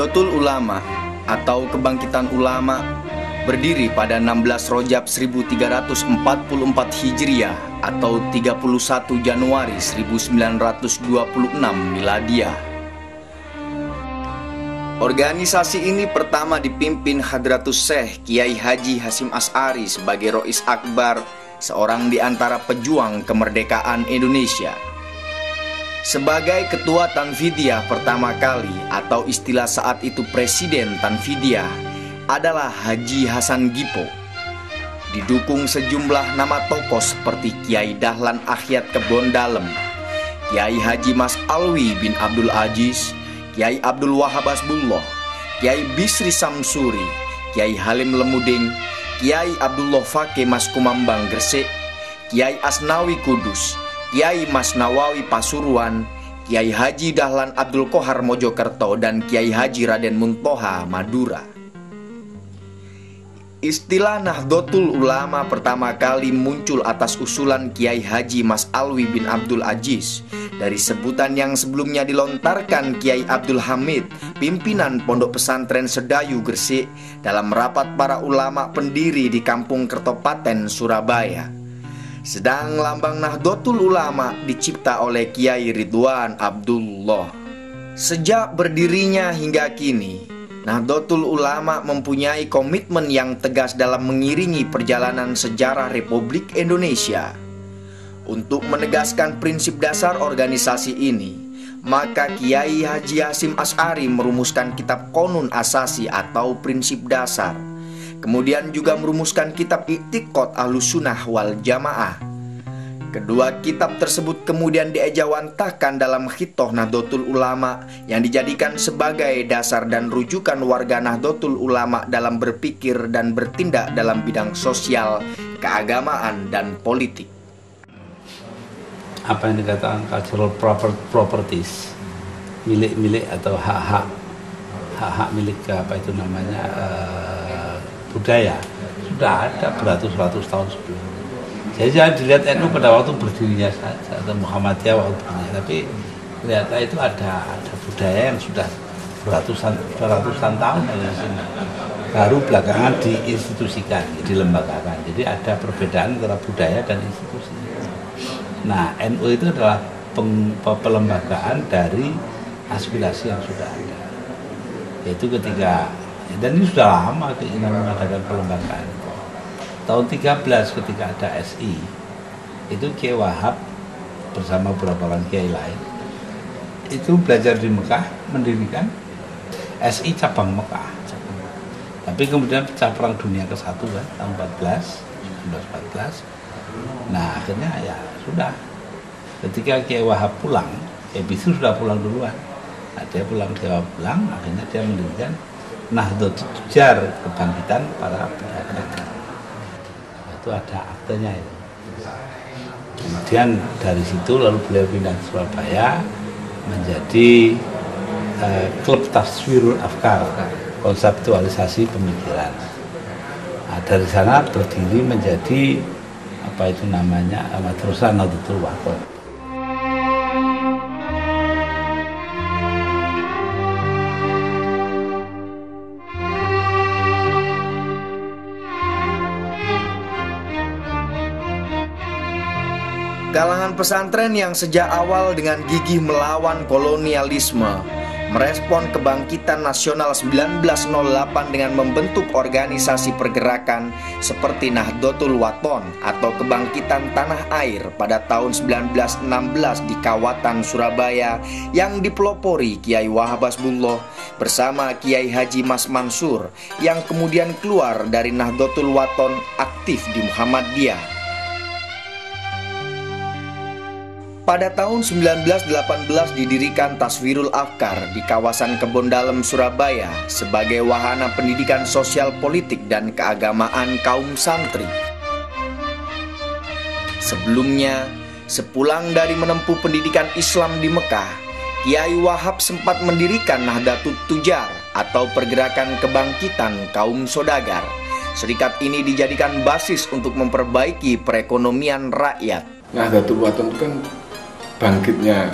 Nahdlatul Ulama atau Kebangkitan Ulama berdiri pada 16 Rajab 1344 Hijriah atau 31 Januari 1926 Miladiah. Organisasi ini pertama dipimpin Hadratus Syekh Kiai Haji Hasyim Asy'ari sebagai Rois Akbar, seorang di antara pejuang kemerdekaan Indonesia. Sebagai ketua Tanfidiyah pertama kali atau istilah saat itu Presiden Tanfidiyah adalah Haji Hasan Gipo. Didukung sejumlah nama tokoh seperti Kiai Dahlan Akhyat Kebon Dalem, Kiai Haji Mas Alwi bin Abdul Aziz, Kiai Abdul Wahab Hasbullah, Kiai Bisri Samsuri, Kiai Halim Lemuding, Kiai Abdullah Fakih Mas Kumambang Gresik, Kiai Asnawi Kudus, Kiai Mas Nawawi Pasuruan, Kiai Haji Dahlan Abdul Qohar Mojokerto, dan Kiai Haji Raden Muntoha Madura. Istilah Nahdlatul Ulama pertama kali muncul atas usulan Kiai Haji Mas Alwi bin Abdul Aziz dari sebutan yang sebelumnya dilontarkan Kiai Abdul Hamid, pimpinan Pondok Pesantren Sedayu Gresik, dalam rapat para ulama pendiri di Kampung Kertopaten, Surabaya. Sedang lambang Nahdlatul Ulama dicipta oleh Kiai Ridwan Abdullah. Sejak berdirinya hingga kini, Nahdlatul Ulama mempunyai komitmen yang tegas dalam mengiringi perjalanan sejarah Republik Indonesia. Untuk menegaskan prinsip dasar organisasi ini, maka Kiai Haji Hasyim Asy'ari merumuskan kitab Qonun Asasi atau prinsip dasar. Kemudian juga merumuskan kitab I'tiqad Ahlussunnah wal Jamaah. Kedua kitab tersebut kemudian diejawantahkan dalam Khitoh Nahdlatul Ulama yang dijadikan sebagai dasar dan rujukan warga Nahdlatul Ulama dalam berpikir dan bertindak dalam bidang sosial, keagamaan, dan politik. Apa yang dikatakan cultural properties, milik-milik atau hak-hak milik apa itu namanya budaya sudah ada beratus-ratus tahun sebelum. Jadi jangan dilihat NU pada waktu berdirinya saja atau Muhammadiyah waktu berdirinya, tapi ternyata itu ada budaya yang sudah beratusan tahun di sini. Baru belakangan diinstitusikan, dilembagakan. Jadi ada perbedaan antara budaya dan institusi. Nah, NU itu adalah pelembagaan dari aspirasi yang sudah ada. Yaitu ketika, dan ini sudah lama keinginan mengadakan pelembagaan. Tahun 13 ketika ada SI, itu Kiai Wahab bersama beberapa orang kiai lain itu belajar di Mekah, mendirikan SI cabang Mekah. Tapi kemudian pecah perang dunia ke-1 kan, tahun 1914. Nah akhirnya ya sudah, ketika Kiai Wahab pulang, Kiai Bisri sudah pulang duluan. Nah, dia pulang, akhirnya dia mendirikan Nahdlatul Tujar, kebangkitan para pedagang. Itu ada aktenya itu. Kemudian dari situ lalu beliau pindah ke Surabaya menjadi klub Taswirul Afkar, konseptualisasi pemikiran. Nah, dari sana berdiri menjadi apa itu namanya Madrasah Nahdlatul Wathon. Kalangan pesantren yang sejak awal dengan gigih melawan kolonialisme merespon kebangkitan nasional 1908 dengan membentuk organisasi pergerakan seperti Nahdlatul Wathon atau Kebangkitan Tanah Air pada tahun 1916 di Kawatan Surabaya yang dipelopori Kiai Wahab Hasbullah bersama Kiai Haji Mas Mansur yang kemudian keluar dari Nahdlatul Wathon aktif di Muhammadiyah. Pada tahun 1918 didirikan Taswirul Afkar di kawasan Kebon Dalem, Surabaya sebagai wahana pendidikan sosial politik dan keagamaan kaum santri. Sebelumnya, sepulang dari menempuh pendidikan Islam di Mekah, Kiai Wahab sempat mendirikan Nahdlatul Tujar atau Pergerakan Kebangkitan Kaum Sodagar. Serikat ini dijadikan basis untuk memperbaiki perekonomian rakyat. Nahdlatul Wathon itu kan bangkitnya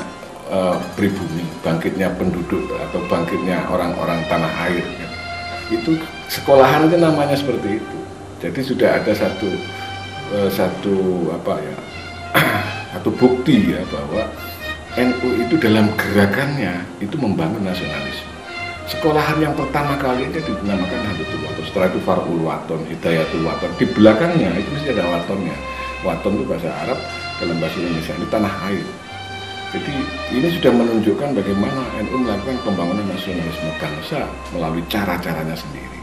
pribumi, bangkitnya penduduk atau bangkitnya orang-orang tanah air. Itu sekolahan itu namanya seperti itu. Jadi sudah ada satu bukti ya bahwa NU itu dalam gerakannya itu membangun nasionalisme. Sekolahan yang pertama kali ini dinamakan Nahdlatul Wathon. Setelah itu Farul Wathon, Hidayatul Wathon. Di belakangnya itu mesti ada watonnya. Waton itu bahasa Arab, dalam bahasa Indonesia ini tanah air. Jadi ini sudah menunjukkan bagaimana NU melakukan pembangunan nasionalisme bangsa melalui cara-caranya sendiri.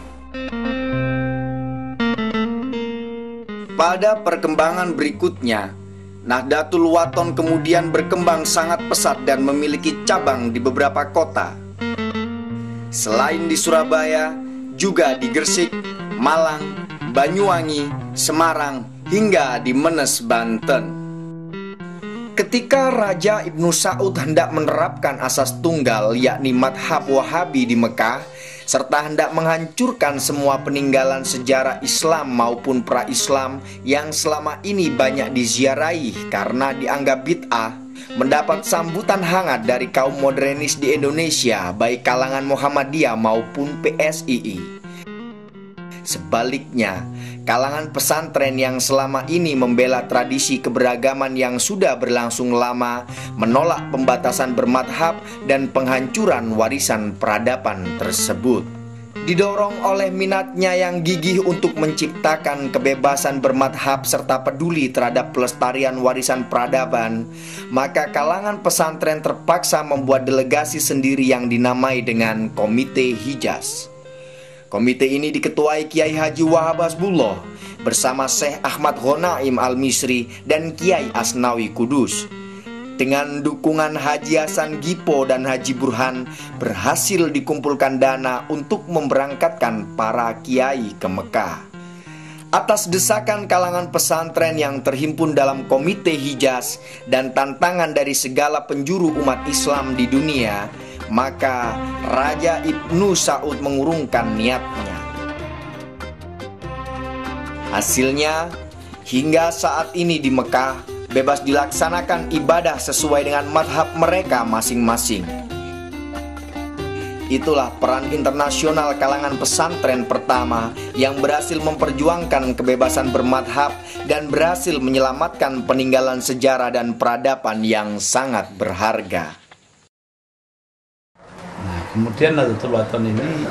Pada perkembangan berikutnya, Nahdlatul Wathon kemudian berkembang sangat pesat dan memiliki cabang di beberapa kota. Selain di Surabaya, juga di Gresik, Malang, Banyuwangi, Semarang, hingga di Menes, Banten. Ketika Raja Ibnu Saud hendak menerapkan asas tunggal, yakni madhab Wahabi di Mekah, serta hendak menghancurkan semua peninggalan sejarah Islam maupun pra-Islam yang selama ini banyak diziarahi karena dianggap bid'ah, mendapat sambutan hangat dari kaum modernis di Indonesia, baik kalangan Muhammadiyah maupun PSII. Sebaliknya, kalangan pesantren yang selama ini membela tradisi keberagaman yang sudah berlangsung lama menolak pembatasan bermadhab dan penghancuran warisan peradaban tersebut. Didorong oleh minatnya yang gigih untuk menciptakan kebebasan bermadhab serta peduli terhadap pelestarian warisan peradaban, maka kalangan pesantren terpaksa membuat delegasi sendiri yang dinamai dengan Komite Hijaz. Komite ini diketuai Kiai Haji Wahab Hasbullah bersama Syekh Ahmad Ghonaim Al-Misri dan Kiai Asnawi Kudus. Dengan dukungan Haji Hasan Gipo dan Haji Burhan, berhasil dikumpulkan dana untuk memberangkatkan para kiai ke Mekah. Atas desakan kalangan pesantren yang terhimpun dalam Komite Hijaz dan tantangan dari segala penjuru umat Islam di dunia, maka Raja Ibnu Saud mengurungkan niatnya. Hasilnya, hingga saat ini di Mekah bebas dilaksanakan ibadah sesuai dengan madhab mereka masing-masing. Itulah peran internasional kalangan pesantren pertama yang berhasil memperjuangkan kebebasan bermadhab dan berhasil menyelamatkan peninggalan sejarah dan peradaban yang sangat berharga. Kemudian Nahdlatul Wathon ini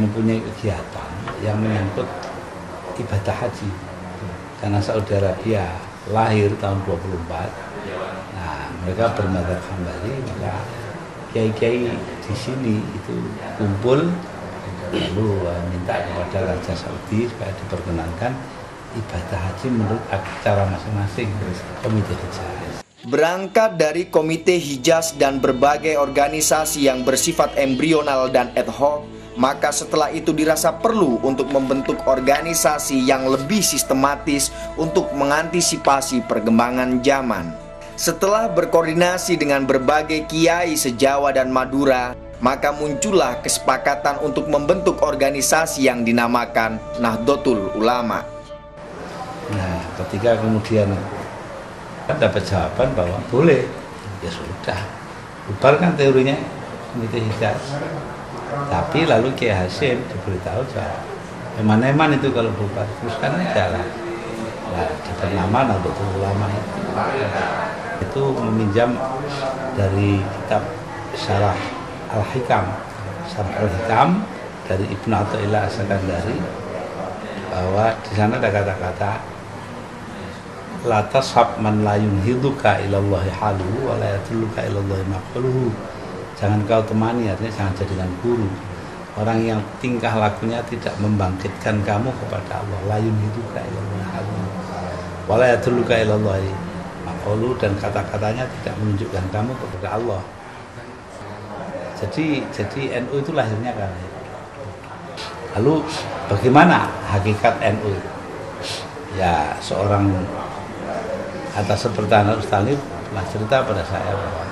mempunyai kegiatan yang menyangkut ibadah haji. Karena Saudi Arabia lahir tahun 24, nah mereka bermadhab Hambali, maka kiai-kiai di sini itu kumpul lalu minta kepada Raja Saudi supaya diperkenankan ibadah haji menurut cara masing-masing Komite Hijaz. Berangkat dari Komite Hijaz dan berbagai organisasi yang bersifat embrional dan ad hoc, maka setelah itu dirasa perlu untuk membentuk organisasi yang lebih sistematis untuk mengantisipasi perkembangan zaman. Setelah berkoordinasi dengan berbagai kiai se-Jawa dan Madura, maka muncullah kesepakatan untuk membentuk organisasi yang dinamakan Nahdlatul Ulama. Nah, ketika kemudian dapat jawaban bahwa boleh, ya sudah, bubarkan teorinya Komite Hijaz. Tapi lalu Kiai Hasyim diberitahu bahwa eman-eman itu kalau bubar, teruskan aja lah. Nah, diberi nama Nahdlatul Ulama itu meminjam dari kitab Syarah Al-Hikam, Syarah Al-Hikam dari Ibnu Athaillah As-Sakandari, bahwa di sana ada kata-kata la tashab man la yunhiduka ilallahi haluhu wa la yatulluka ilallahi maqaluhu. Jangan kau temani, artinya jangan jadikan guru orang yang tingkah lakunya tidak membangkitkan kamu kepada Allah. La yunhiduka ilallahi haluhu wa la yatulluka ilallahi maqaluhu, dan kata-katanya tidak menunjukkan kamu kepada Allah. Jadi NU itu lahirnya karena itu. Lalu bagaimana hakikat NU? Ya, seorang atas pertahanan Ustaz pernah cerita pada saya bahwa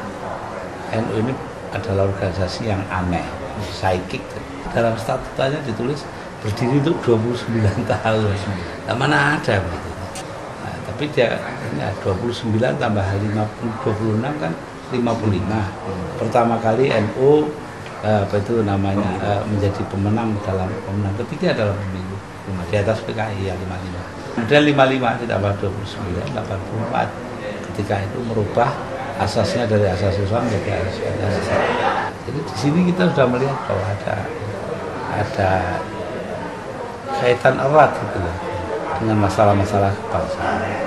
NU ini adalah organisasi yang aneh, psikik. Dalam statutanya ditulis berdiri untuk 29 tahun. Nah, mana ada begitu. Nah, tapi dia 29 tambah 26 kan 55. Pertama kali NU menjadi pemenang ketiga dalam pemilu di atas PKI yang 55. Kemudian 55 ditambah 29, 84. Ketika itu merubah asasnya dari asas Islam menjadi asas Islam. Jadi di sini kita sudah melihat bahwa ada kaitan erat gitu ya, dengan masalah-masalah kebangsaan.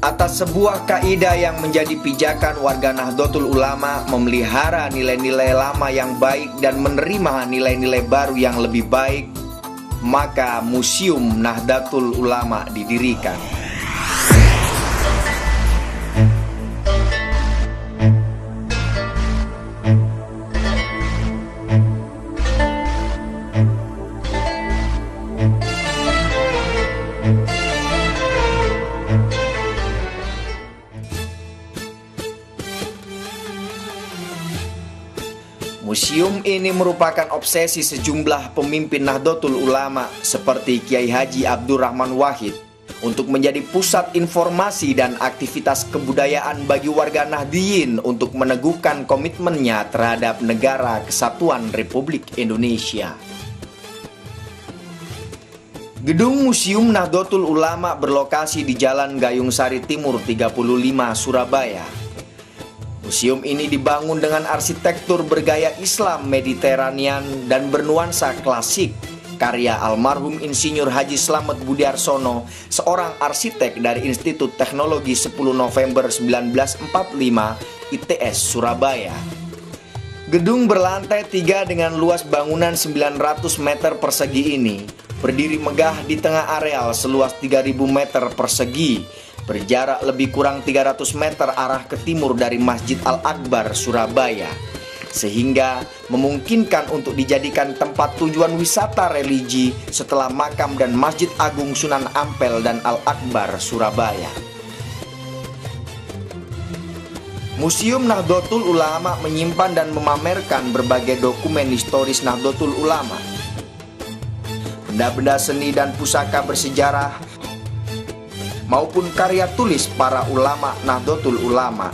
Atas sebuah kaidah yang menjadi pijakan warga Nahdlatul Ulama memelihara nilai-nilai lama yang baik dan menerima nilai-nilai baru yang lebih baik, maka Museum Nahdlatul Ulama didirikan. Museum ini merupakan obsesi sejumlah pemimpin Nahdlatul Ulama seperti Kiai Haji Abdurrahman Wahid untuk menjadi pusat informasi dan aktivitas kebudayaan bagi warga Nahdliyin untuk meneguhkan komitmennya terhadap Negara Kesatuan Republik Indonesia. Gedung Museum Nahdlatul Ulama berlokasi di Jalan Gayung Sari Timur 35, Surabaya. Museum ini dibangun dengan arsitektur bergaya Islam Mediterranean dan bernuansa klasik, karya almarhum Insinyur Haji Slamet Budiarsono, seorang arsitek dari Institut Teknologi 10 November 1945 ITS Surabaya. Gedung berlantai 3 dengan luas bangunan 900 meter persegi ini berdiri megah di tengah areal seluas 3.000 meter persegi, berjarak lebih kurang 300 meter arah ke timur dari Masjid Al-Akbar, Surabaya, sehingga memungkinkan untuk dijadikan tempat tujuan wisata religi setelah makam dan Masjid Agung Sunan Ampel dan Al-Akbar, Surabaya. Museum Nahdlatul Ulama menyimpan dan memamerkan berbagai dokumen historis Nahdlatul Ulama, benda-benda seni dan pusaka bersejarah, maupun karya tulis para ulama Nahdlatul Ulama.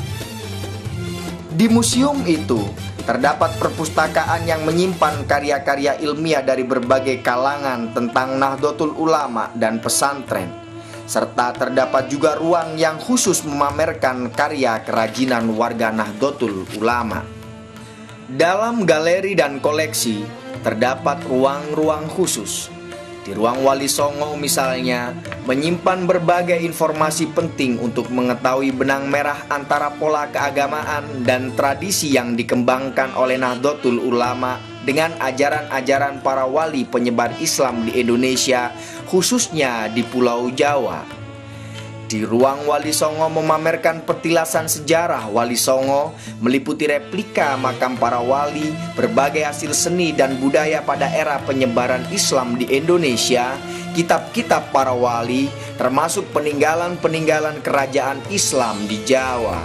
Di museum itu terdapat perpustakaan yang menyimpan karya-karya ilmiah dari berbagai kalangan tentang Nahdlatul Ulama dan pesantren, serta terdapat juga ruang yang khusus memamerkan karya kerajinan warga Nahdlatul Ulama. Dalam galeri dan koleksi terdapat ruang-ruang khusus. Di ruang Wali Songo misalnya, menyimpan berbagai informasi penting untuk mengetahui benang merah antara pola keagamaan dan tradisi yang dikembangkan oleh Nahdlatul Ulama dengan ajaran-ajaran para wali penyebar Islam di Indonesia, khususnya di Pulau Jawa. Di ruang Wali Songo memamerkan petilasan sejarah Wali Songo, meliputi replika makam para wali, berbagai hasil seni dan budaya pada era penyebaran Islam di Indonesia, kitab-kitab para wali, termasuk peninggalan-peninggalan kerajaan Islam di Jawa.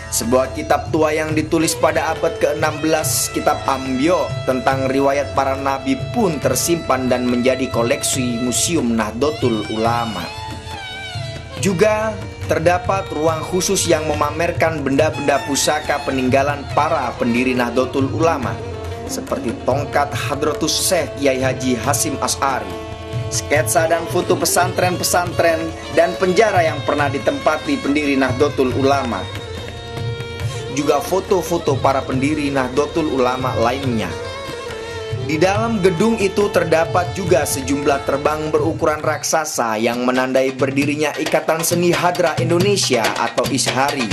Sebuah kitab tua yang ditulis pada abad ke-16, Kitab Ambyo tentang riwayat para nabi pun tersimpan dan menjadi koleksi Museum Nahdlatul Ulama. Juga terdapat ruang khusus yang memamerkan benda-benda pusaka peninggalan para pendiri Nahdlatul Ulama, seperti tongkat Hadratus Syekh Kiai Haji Hasyim Asy'ari, sketsa dan foto pesantren-pesantren dan penjara yang pernah ditempati pendiri Nahdlatul Ulama, juga foto-foto para pendiri Nahdlatul Ulama lainnya. Di dalam gedung itu terdapat juga sejumlah terbang berukuran raksasa yang menandai berdirinya Ikatan Seni Hadra Indonesia atau ISHARI.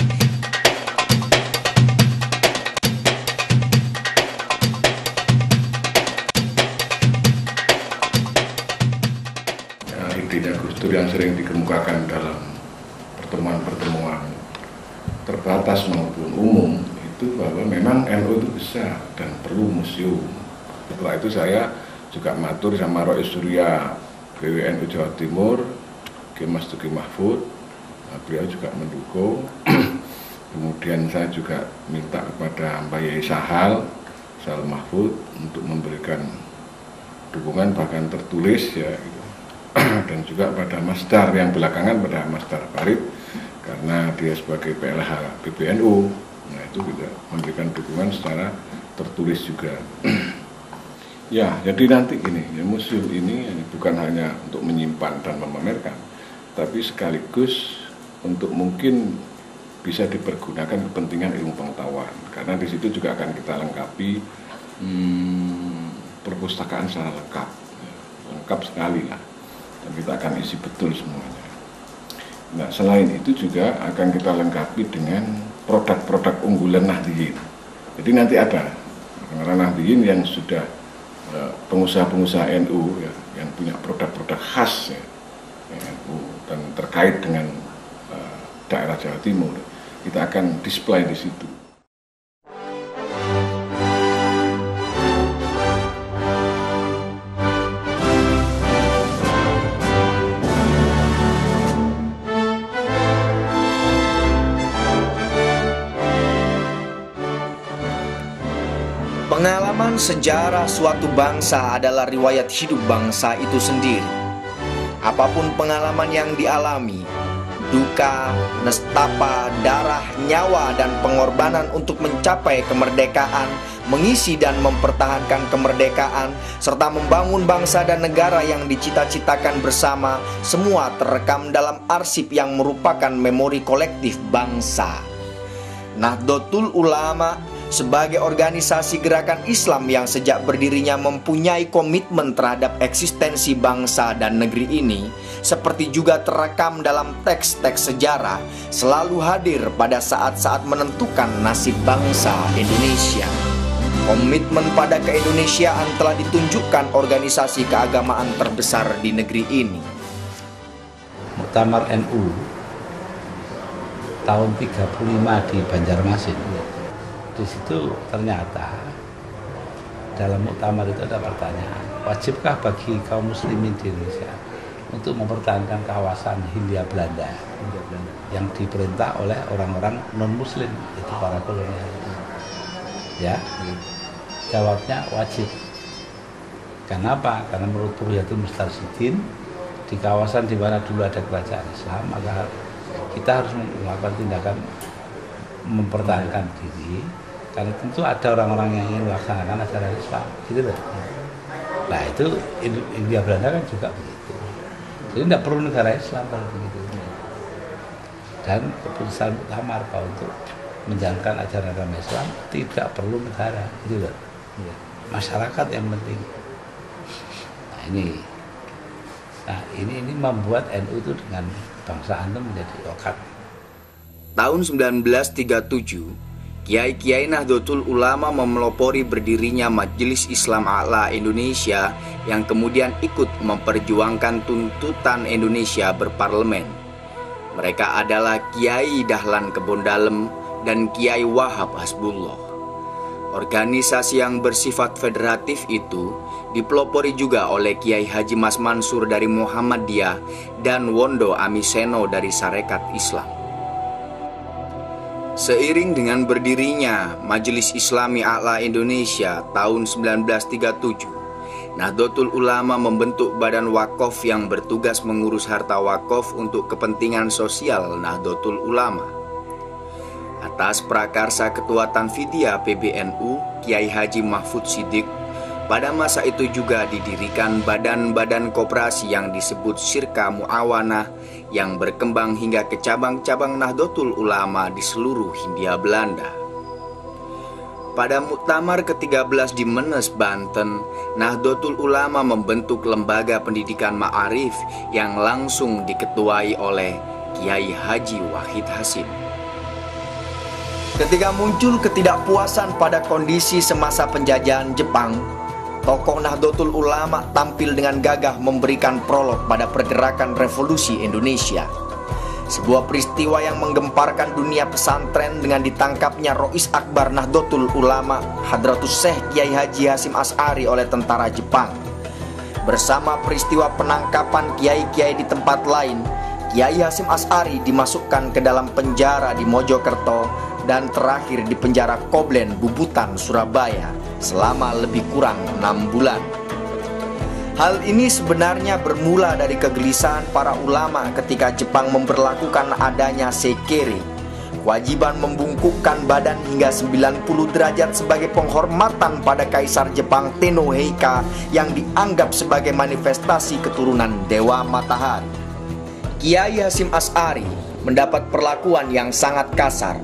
Inti dari Gus Dur yang sering dikemukakan dalam pertemuan-pertemuan terbatas maupun umum itu bahwa memang NU itu besar dan perlu museum. Setelah itu saya juga matur sama Rois Surya PWNU Jawa Timur, Mas Tuki Mahfud, beliau juga mendukung. Kemudian saya juga minta kepada Mbak Yai Sahal Mahfud untuk memberikan dukungan bahkan tertulis ya gitu. Dan juga pada Mas Dar yang belakangan pada Mas Dar Farid karena dia sebagai PLH PBNU, nah itu juga memberikan dukungan secara tertulis juga. Ya, jadi nanti gini, ya, museum ini bukan hanya untuk menyimpan dan memamerkan, tapi sekaligus untuk mungkin bisa dipergunakan kepentingan ilmu pengetahuan, karena di situ juga akan kita lengkapi perpustakaan secara lengkap sekali lah, dan kita akan isi betul semuanya. Nah, selain itu juga akan kita lengkapi dengan produk-produk unggulan Nahdliyin. Jadi nanti ada orang Nahdliyin yang sudah pengusaha-pengusaha NU ya, yang punya produk-produk khas ya, NU dan terkait dengan daerah Jawa Timur, kita akan display di situ. Pengalaman sejarah suatu bangsa adalah riwayat hidup bangsa itu sendiri. Apapun pengalaman yang dialami, duka, nestapa, darah, nyawa, dan pengorbanan untuk mencapai kemerdekaan, mengisi dan mempertahankan kemerdekaan, serta membangun bangsa dan negara yang dicita-citakan bersama, semua terekam dalam arsip yang merupakan memori kolektif bangsa. Nahdlatul Ulama sebagai organisasi gerakan Islam yang sejak berdirinya mempunyai komitmen terhadap eksistensi bangsa dan negeri ini, seperti juga terekam dalam teks-teks sejarah, selalu hadir pada saat-saat menentukan nasib bangsa Indonesia. Komitmen pada keindonesiaan telah ditunjukkan organisasi keagamaan terbesar di negeri ini. Muktamar NU tahun 35 di Banjarmasin. Di situ ternyata dalam muktamar itu ada pertanyaan, wajibkah bagi kaum muslimin di Indonesia untuk mempertahankan kawasan Hindia Belanda yang diperintah oleh orang-orang non-muslim, itu para kolonial? Ya, jawabnya wajib. Kenapa? Karena menurut Bughyatul Mustarsyidin, di kawasan di mana dulu ada kerajaan Islam, maka kita harus melakukan tindakan mempertahankan diri, karena tentu ada orang-orang yang ingin melaksanakan ajaran Islam, gitu loh. Nah itu Hindia Belanda kan juga begitu. Jadi tidak perlu negara Islam kalau begitu. Dan keputusan muktamar bahwa untuk menjalankan ajaran agama Islam tidak perlu negara, gitu loh. Masyarakat yang penting. Nah ini membuat NU itu dengan bangsaan itu menjadi okat. Tahun 1937, Kiai-Kiai Nahdlatul Ulama memelopori berdirinya Majelis Islam A'la Indonesia yang kemudian ikut memperjuangkan tuntutan Indonesia berparlemen. Mereka adalah Kiai Dahlan Kebondalem dan Kiai Wahab Hasbullah. Organisasi yang bersifat federatif itu dipelopori juga oleh Kiai Haji Mas Mansur dari Muhammadiyah dan Wondo Amiseno dari Sarekat Islam. Seiring dengan berdirinya Majelis Islami A'la Indonesia tahun 1937, Nahdlatul Ulama membentuk Badan Wakaf yang bertugas mengurus harta wakaf untuk kepentingan sosial Nahdlatul Ulama. Atas prakarsa Ketua Tanfidiyah PBNU, Kiai Haji Mahfud Siddiq, pada masa itu juga didirikan badan-badan koperasi yang disebut Syirka Mu'awanah yang berkembang hingga ke cabang-cabang Nahdlatul Ulama di seluruh Hindia Belanda. Pada muktamar ke-13 di Menes, Banten, Nahdlatul Ulama membentuk lembaga pendidikan ma'arif yang langsung diketuai oleh Kiai Haji Wahid Hasim. Ketika muncul ketidakpuasan pada kondisi semasa penjajahan Jepang, tokoh Nahdlatul Ulama tampil dengan gagah memberikan prolog pada pergerakan revolusi Indonesia. Sebuah peristiwa yang menggemparkan dunia pesantren dengan ditangkapnya Rois Akbar Nahdlatul Ulama Hadratus Syekh Kiai Haji Hasyim Asy'ari oleh tentara Jepang. Bersama peristiwa penangkapan kiai-kiai di tempat lain, Kiai Hasyim Asy'ari dimasukkan ke dalam penjara di Mojokerto dan terakhir di penjara Koblen Bubutan, Surabaya selama lebih kurang 6 bulan. Hal ini sebenarnya bermula dari kegelisahan para ulama ketika Jepang memberlakukan adanya sekere, kewajiban membungkukkan badan hingga 90 derajat sebagai penghormatan pada Kaisar Jepang Tenno Heika yang dianggap sebagai manifestasi keturunan Dewa Matahari. Kiai Hasyim Asy'ari mendapat perlakuan yang sangat kasar.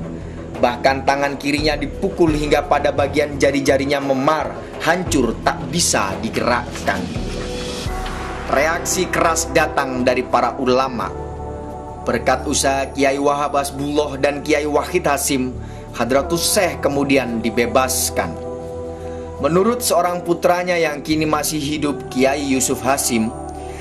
Bahkan tangan kirinya dipukul hingga pada bagian jari-jarinya memar, hancur tak bisa digerakkan. Reaksi keras datang dari para ulama. Berkat usaha Kiai Wahab Hasbullah dan Kiai Wahid Hasyim, Hadratus Syekh kemudian dibebaskan. Menurut seorang putranya yang kini masih hidup, Kiai Yusuf Hasyim,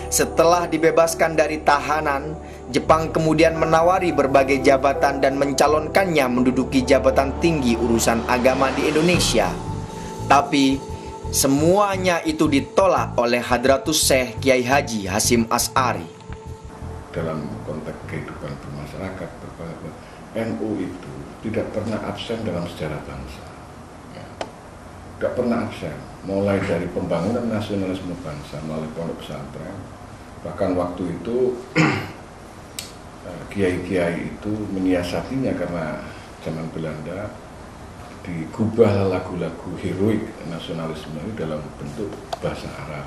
setelah dibebaskan dari tahanan, Jepang kemudian menawari berbagai jabatan dan mencalonkannya menduduki jabatan tinggi urusan agama di Indonesia. Tapi semuanya itu ditolak oleh Hadratus Syekh Kiai Haji Hasyim Asy'ari. Dalam konteks kehidupan bermasyarakat, NU itu tidak pernah absen dalam sejarah bangsa. Tidak pernah absen, mulai dari pembangunan nasionalisme bangsa melalui pondok pesantren. Bahkan waktu itu kiai-kiai itu menyiasatinya karena zaman Belanda digubah lagu-lagu heroik nasionalisme ini dalam bentuk bahasa Arab.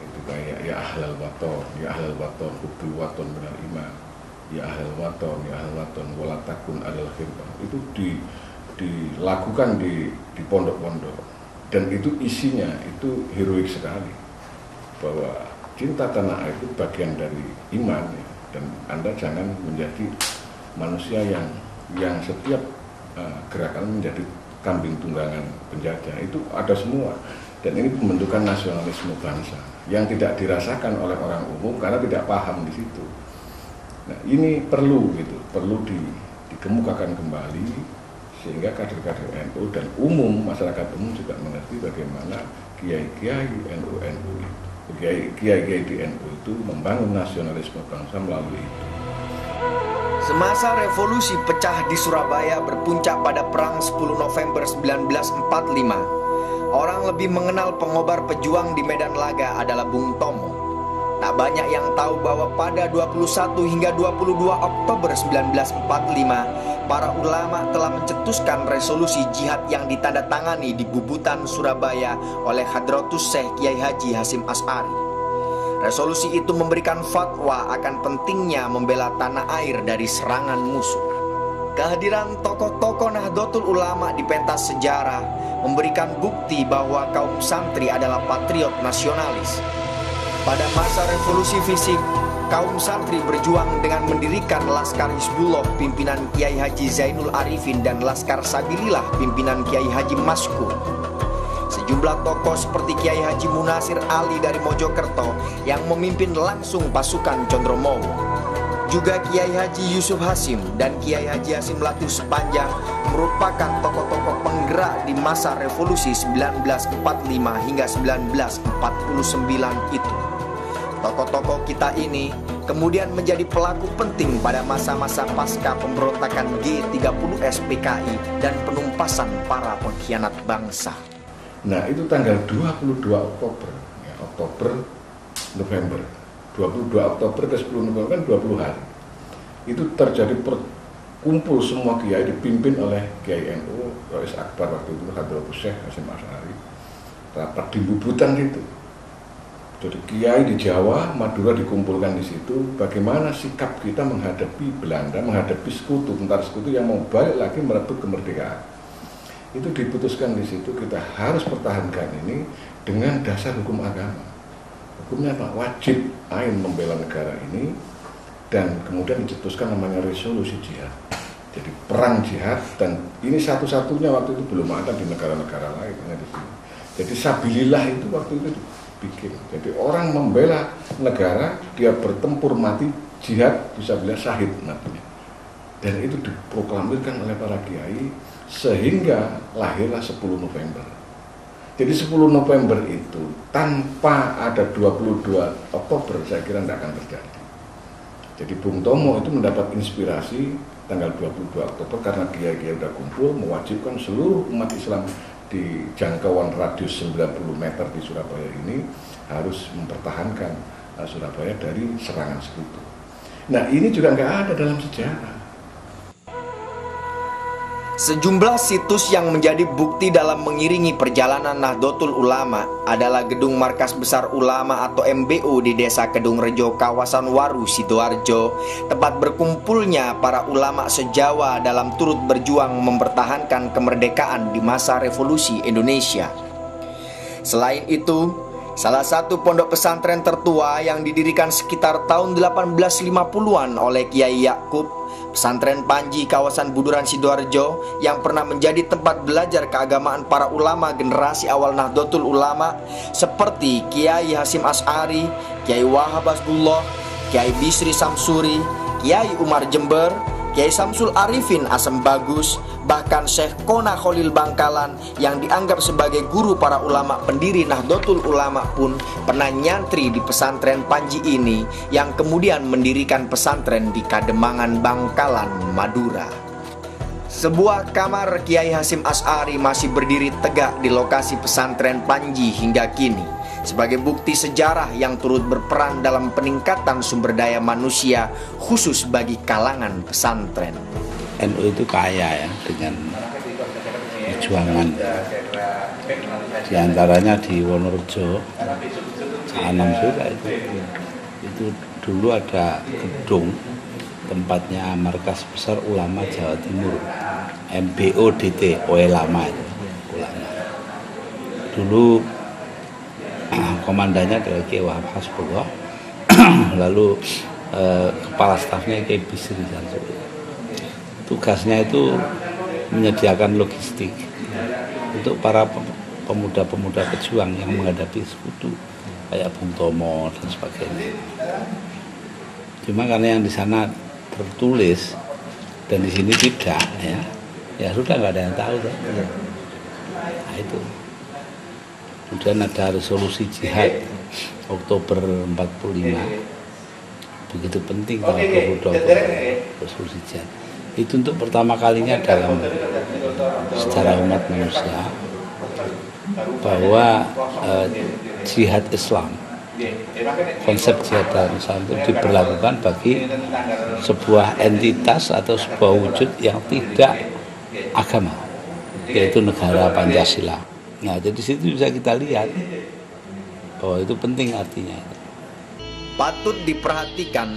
Itu kayak ya ahlal waton, ya ahlal waton, hubul waton benar iman, ya ahlal waton, ya ahlal waton, walatakun adalah khirban. Itu dilakukan di pondok-pondok, dan itu isinya itu heroik sekali, bahwa cinta tanah air itu bagian dari iman ya. Dan Anda jangan menjadi manusia yang setiap gerakan menjadi kambing tunggangan penjajah. Itu ada semua, dan ini pembentukan nasionalisme bangsa yang tidak dirasakan oleh orang umum karena tidak paham di situ. Nah, ini perlu dikemukakan kembali sehingga kader-kader NU dan masyarakat umum juga mengerti bagaimana kiai-kiai NU itu, kiai-kiai di NU itu membangun nasionalisme bangsa melalui itu. Semasa revolusi pecah di Surabaya berpuncak pada Perang 10 November 1945, orang lebih mengenal pengobar pejuang di Medan Laga adalah Bung Tomo. Tak banyak yang tahu bahwa pada 21 hingga 22 Oktober 1945, para ulama telah mencetuskan resolusi jihad yang ditandatangani di Bubutan, Surabaya oleh Hadratus Syekh Kiai Haji Hasyim Asy'ari. Resolusi itu memberikan fatwa akan pentingnya membela tanah air dari serangan musuh. Kehadiran tokoh-tokoh Nahdlatul Ulama di pentas sejarah memberikan bukti bahwa kaum santri adalah patriot nasionalis. Pada masa revolusi fisik, kaum santri berjuang dengan mendirikan Laskar Hizbullah pimpinan Kiai Haji Zainul Arifin dan Laskar Sabilillah pimpinan Kiai Haji Maskur. Sejumlah tokoh seperti Kiai Haji Munasir Ali dari Mojokerto yang memimpin langsung pasukan Condromowo. Juga Kiai Haji Yusuf Hasyim dan Kiai Haji Hasyim Latif Sepanjang merupakan tokoh-tokoh penggerak di masa revolusi 1945 hingga 1949 itu. Tokoh-tokoh kita ini kemudian menjadi pelaku penting pada masa-masa pasca pemberontakan G30S PKI dan penumpasan para pengkhianat bangsa. Nah, itu tanggal 22 Oktober, ya, November. 22 Oktober ke 10 November kan 20 hari. Itu terjadi perkumpul semua kiai dipimpin oleh Kiai NU, Rois Akbar waktu itu, Hadratus Syekh Hasyim Asy'ari. Rapat di Bubutan itu. Jadi kiai di Jawa, Madura dikumpulkan di situ. Bagaimana sikap kita menghadapi Belanda, menghadapi sekutu, tentara sekutu yang mau balik lagi merebut kemerdekaan. Itu diputuskan di situ, kita harus pertahankan ini dengan dasar hukum agama. Hukumnya apa? Wajib ain membela negara ini, dan kemudian dicetuskan namanya resolusi jihad. Jadi perang jihad, dan ini satu-satunya waktu itu belum ada di negara-negara lain, hanya di sini. Jadi sabilillah itu waktu itu bikin. Jadi orang membela negara, dia bertempur mati, jihad, fisabilillah, syahid matinya. Dan itu diproklamirkan oleh para kiai sehingga lahirlah 10 November. Jadi 10 November itu tanpa ada 22 Oktober saya kira tidak akan terjadi. Jadi Bung Tomo itu mendapat inspirasi tanggal 22 Oktober karena kiai-kiai sudah kumpul mewajibkan seluruh umat Islam di jangkauan radius 90 meter di Surabaya ini harus mempertahankan Surabaya dari serangan sekutu. Nah ini juga nggak ada dalam sejarah. Sejumlah situs yang menjadi bukti dalam mengiringi perjalanan Nahdlatul Ulama adalah Gedung Markas Besar Ulama atau MBU di Desa Kedung Rejo, kawasan Waru, Sidoarjo, tempat berkumpulnya para ulama se-Jawa dalam turut berjuang mempertahankan kemerdekaan di masa revolusi Indonesia. Selain itu, salah satu pondok pesantren tertua yang didirikan sekitar tahun 1850-an oleh Kiai Yakub, Pesantren Panji kawasan Buduran Sidoarjo, yang pernah menjadi tempat belajar keagamaan para ulama generasi awal Nahdlatul Ulama seperti Kiai Hasim Asy'ari, Kiai Wahab Hasbullah, Kiai Bisri Samsuri, Kiai Umar Jember, Kiai Samsul Arifin Asem Bagus, bahkan Syekh Kona Khalil Bangkalan yang dianggap sebagai guru para ulama pendiri Nahdlatul Ulama pun pernah nyantri di pesantren Panji ini, yang kemudian mendirikan pesantren di Kademangan, Bangkalan, Madura. Sebuah kamar Kiai Hasim Asy'ari masih berdiri tegak di lokasi pesantren Panji hingga kini, sebagai bukti sejarah yang turut berperan dalam peningkatan sumber daya manusia khusus bagi kalangan pesantren. NU itu kaya ya dengan perjuangan, di antaranya di Wonorejo, Anam juga itu dulu ada gedung tempatnya Markas Besar Ulama Jawa Timur, MBODT, Lama itu ulama. Dulu komandannya adalah Kiai Wahab Hasbullah, lalu kepala stafnya Kiai Bisri Samsuri. Tugasnya itu menyediakan logistik untuk para pemuda-pemuda pejuang yang menghadapi sekutu kayak Bung Tomo dan sebagainya. Cuma karena yang di sana tertulis dan di sini tidak, ya sudah nggak ada yang tahu. Nah itu. Kemudian ada resolusi jihad Oktober 45, begitu penting tanggal 22 Oktober resolusi jihad. Itu untuk pertama kalinya dalam sejarah umat manusia bahwa jihad Islam, konsep jihad dalam Islam itu diberlakukan bagi sebuah entitas atau sebuah wujud yang tidak agama, yaitu negara Pancasila. Nah, jadi situ bisa kita lihat bahwa itu penting artinya. Patut diperhatikan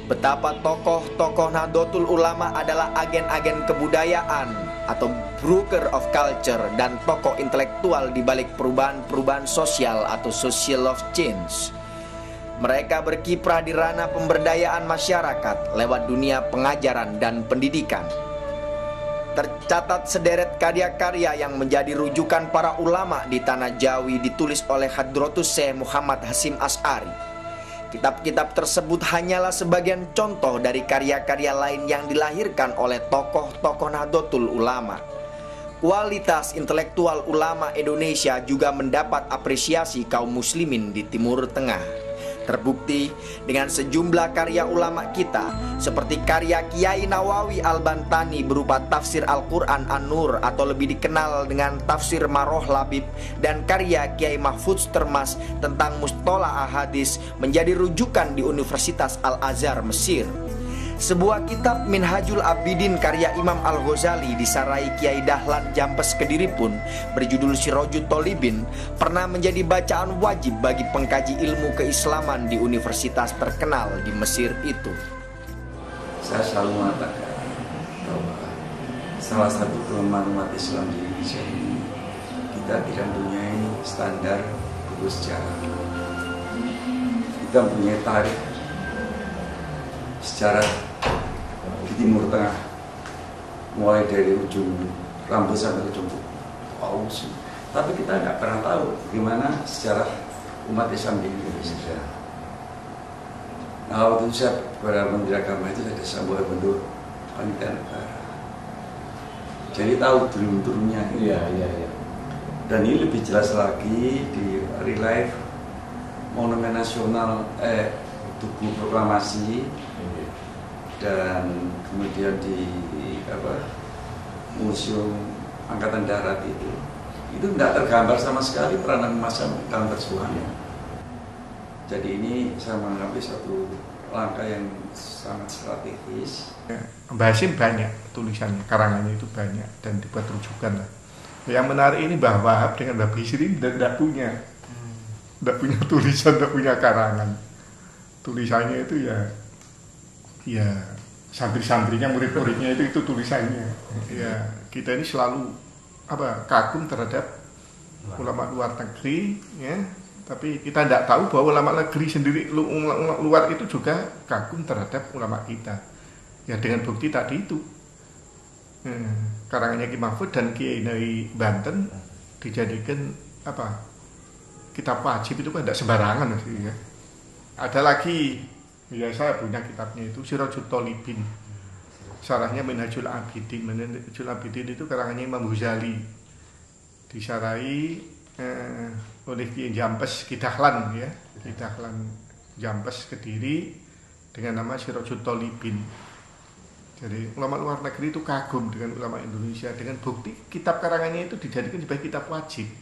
betapa tokoh-tokoh Nahdlatul Ulama adalah agen-agen kebudayaan atau broker of culture dan tokoh intelektual di balik perubahan-perubahan sosial atau social of change. Mereka berkiprah di ranah pemberdayaan masyarakat lewat dunia pengajaran dan pendidikan. Tercatat sederet karya-karya yang menjadi rujukan para ulama di tanah Jawi ditulis oleh Hadratus Syekh Muhammad Hasim Asy'ari. Kitab-kitab tersebut hanyalah sebagian contoh dari karya-karya lain yang dilahirkan oleh tokoh-tokoh Nahdlatul Ulama. Kualitas intelektual ulama Indonesia juga mendapat apresiasi kaum muslimin di Timur Tengah. Terbukti dengan sejumlah karya ulama kita seperti karya Kiai Nawawi Al-Bantani berupa tafsir Al-Quran An-Nur atau lebih dikenal dengan tafsir Maroh Labib, dan karya Kiai Mahfudz Termas tentang Mustolah Ahadis menjadi rujukan di Universitas Al-Azhar Mesir. Sebuah kitab Minhajul Abidin karya Imam Al-Ghazali disarai Kiai Dahlan Jampes Kediri pun berjudul Sirajut Tolibin pernah menjadi bacaan wajib bagi pengkaji ilmu keislaman di universitas terkenal di Mesir itu. Saya selalu mengatakan bahwa salah satu kelemahan umat Islam di Indonesia ini, kita tidak mempunyai standar buku sejarah. Kita mempunyai tarikh sejarah di Timur Tengah, mulai dari ujung rambut sampai ke ujung paus, tapi kita nggak pernah tahu gimana sejarah umat Islam di Indonesia. Nah, waktu itu saya kepada Menteri Agama itu ada sebuah bentuk panitia negara. Jadi tahu turun-turunnya. Iya. Dan ini lebih jelas lagi di relief Monumen Nasional Tugu Proklamasi dan kemudian di Museum Angkatan Darat itu tidak tergambar sama sekali peranan massa dalam perjuangan. Jadi ini saya menganggap satu langkah yang sangat strategis. Mbah Hasyim banyak tulisannya, karangannya itu banyak dan dibuat rujukan lah. Yang menarik ini Mbah Wahab dengan Mbah Bisri tidak punya tulisan, tidak punya karangan. Tulisannya itu ya santri-santrinya, murid-muridnya itu tulisannya. Ya kita ini selalu kagum terhadap ulama luar negeri, ya. Tapi kita tidak tahu bahwa ulama negeri sendiri luar itu juga kagum terhadap ulama kita. Ya dengan bukti tadi itu. Karangannya Ki Mahfud dan Kiai dari Banten dijadikan kitab wajib itu kan tidak sembarangan sih ya. Ada lagi, ya saya punya kitabnya itu Sirajul Thalibin. Syarahnya Minhajul Abidin. Minhajul Abidin itu karangannya Imam Ghazali. Disarai oleh Kiai Jampes Ki Dahlan ya. Ki Dahlan Jampes Kediri dengan nama Sirajul Thalibin. Jadi ulama luar negeri itu kagum dengan ulama Indonesia dengan bukti kitab karangannya itu dijadikan sebagai kitab wajib.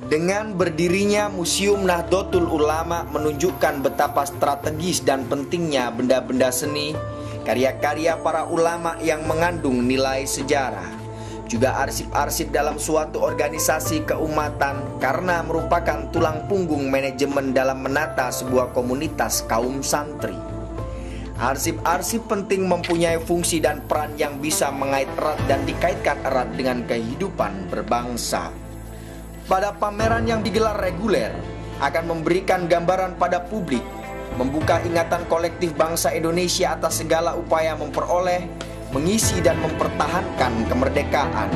Dengan berdirinya Museum Nahdlatul Ulama menunjukkan betapa strategis dan pentingnya benda-benda seni, karya-karya para ulama yang mengandung nilai sejarah. Juga arsip-arsip dalam suatu organisasi keumatan karena merupakan tulang punggung manajemen dalam menata sebuah komunitas kaum santri. Arsip-arsip penting mempunyai fungsi dan peran yang bisa mengait erat dan dikaitkan erat dengan kehidupan berbangsa. Pada pameran yang digelar reguler akan memberikan gambaran pada publik, membuka ingatan kolektif bangsa Indonesia atas segala upaya memperoleh, mengisi dan mempertahankan kemerdekaan.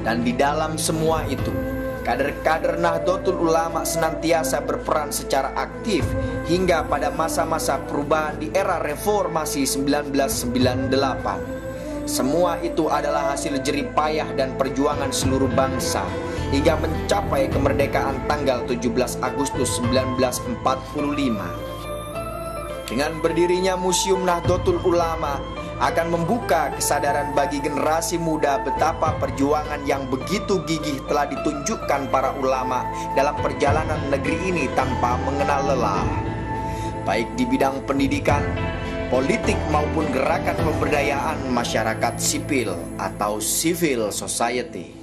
Dan di dalam semua itu, kader-kader Nahdlatul Ulama senantiasa berperan secara aktif hingga pada masa-masa perubahan di era reformasi 1998. Semua itu adalah hasil jerih payah dan perjuangan seluruh bangsa hingga mencapai kemerdekaan tanggal 17 Agustus 1945. Dengan berdirinya Museum Nahdlatul Ulama akan membuka kesadaran bagi generasi muda betapa perjuangan yang begitu gigih telah ditunjukkan para ulama dalam perjalanan negeri ini tanpa mengenal lelah. Baik di bidang pendidikan, politik maupun gerakan pemberdayaan masyarakat sipil atau civil society.